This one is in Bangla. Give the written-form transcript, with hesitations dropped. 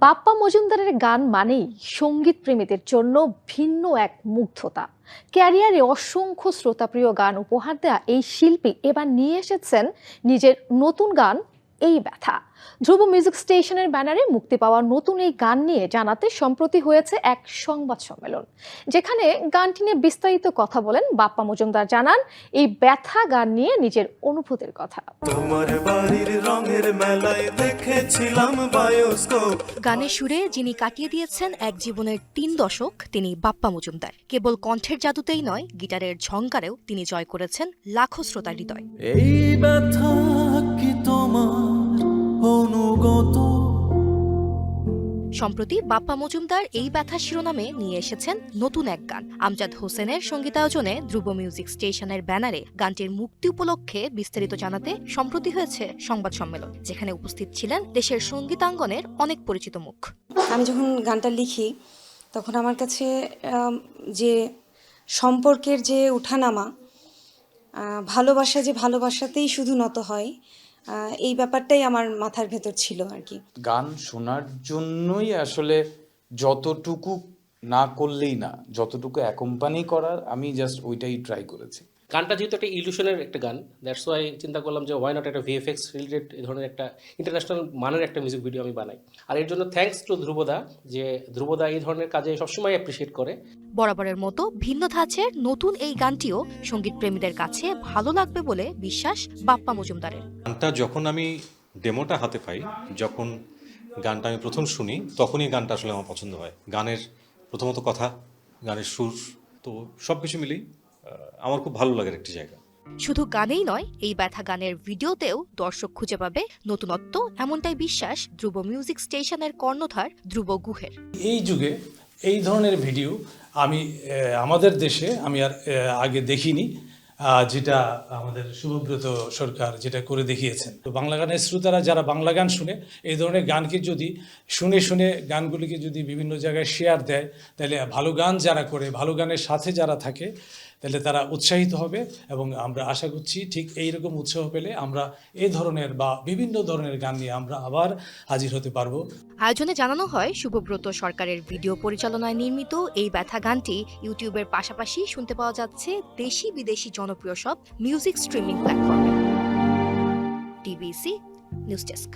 বাপ্পা মজুমদারের গান মানেই সঙ্গীত প্রেমীদের জন্য ভিন্ন এক মুগ্ধতা। ক্যারিয়ারে অসংখ্য শ্রোতাপ্রিয় গান উপহার দেয়া এই শিল্পী এবার নিয়ে এসেছেন নিজের নতুন গান এই ব্যথা। ধ্রুব মিউজিক স্টেশনের ব্যানারে মুক্তি পাওয়া নতুন এই গান নিয়ে জানাতে সম্প্রতি হয়েছে এক সংবাদ সম্মেলন, যেখানে গানটি নিয়ে বিস্তারিত কথা বলেন বাপ্পা মজুমদার। জানান এই ব্যথা গান নিয়ে নিজের অনুভূতির কথা। তোমার বাড়ির রঙের মেলায় দেখেছিলাম বায়োস্কোপ। গানের সুরে যিনি কাটিয়ে দিয়েছেন এক জীবনের ৩ দশক, তিনি বাপ্পা মজুমদার। কেবল কণ্ঠের জাদুতেই নয়, গিটারের ঝংকারেও তিনি জয় করেছেন লাখো শ্রোতার হৃদয়। এই ব্যথা কি তোমার অনুগত? সম্প্রতি বাপ্পা মজুমদার এই ব্যথা শিরোনামে নিয়ে এসেছেন নতুন এক গান। আমজাদ হোসেনের সঙ্গীতায়োজনে ধ্রুব মিউজিক স্টেশনের ব্যানারে গানটির মুক্তি উপলক্ষে বিস্তারিত জানাতে সম্প্রতি হয়েছে সংবাদ সম্মেলন, যেখানে উপস্থিত ছিলেন দেশের সঙ্গীতাঙ্গনের অনেক পরিচিত মুখ। আমি যখন গানটা লিখি তখন আমার কাছে যে সম্পর্কের যে উঠানামা, ভালোবাসা যে ভালোবাসাতেই শুধু নত হয়, এই ব্যাপারটাই আমার মাথার ভেতর ছিল আর কি। গান শোনার জন্যই আসলে যতটুকু না করলেই না, যতটুকু অ্যাকম্পানি করার আমি জাস্ট ওইটাই ট্রাই করেছি। গানটা যেহেতু একটা ইলিউশনের একটা গান, দ্যাটস ওয়াই চিন্তা করলাম যে ওয়াই নট একটা ভিএফএক্স রিলেটেড এই ধরনের একটা ইন্টারন্যাশনাল মানের একটা মিউজিক ভিডিও আমি বানাই। আর এর জন্য থ্যাঙ্কস টু ধ্রুবদা, যে ধ্রুবদা এই ধরনের কাজে সবসময় অ্যাপ্রিসিয়েট করে। বরাবরের মতো ভিন্ন ধাঁচের নতুন এই গানটিও সঙ্গীত প্রেমীদের কাছে ভালো লাগবে বলে বিশ্বাস বাপ্পা মজুমদারের। গানটা যখন আমি ডেমোটা হাতে পাই, যখন গানটা আমি প্রথম শুনি, তখনই গানটা আসলে আমার পছন্দ হয়। গানের প্রথমত কথা, গানের সুর, তো সব কিছু মিলেই আমার খুব ভালো লাগার একটি জায়গা। শুধু গানেই নয়, এই ব্যথা গানের ভিডিওতেও দর্শক খুঁজে পাবে নতুনত্ব, এমনটাই বিশ্বাস ধ্রুব মিউজিক স্টেশনের কর্ণধার ধ্রুব গুহের। এই যুগে এই ধরনের ভিডিও আমি আমাদের দেশে আমি আর আগে দেখিনি, যেটা আমাদের শুভব্রত সরকার যেটা করে দেখিয়েছেন। তো বাংলা গানের শ্রোতারা যারা বাংলা গান শুনে, এই ধরনের গানকে যদি শুনে শুনে গানগুলিকে যদি বিভিন্ন জায়গায় শেয়ার দেয়, তাহলে ভালো গান যারা করে, ভালো গানের সাথে যারা থাকে, তাহলে তারা উৎসাহিত হবে। এবং আমরা আশা করছি ঠিক এইরকম উৎসাহ পেলে আমরা এই ধরনের বা বিভিন্ন ধরনের গান নিয়ে আমরা আবার হাজির হতে পারবো। আয়োজনে জানানো হয়, শুভব্রত সরকারের ভিডিও পরিচালনায় নির্মিত এই ব্যথা গানটি ইউটিউবের পাশাপাশি শুনতে পাওয়া যাচ্ছে দেশি বিদেশি জনপ্রিয় সব মিউজিক স্ট্রিমিং প্ল্যাটফর্মে। TBC news desk.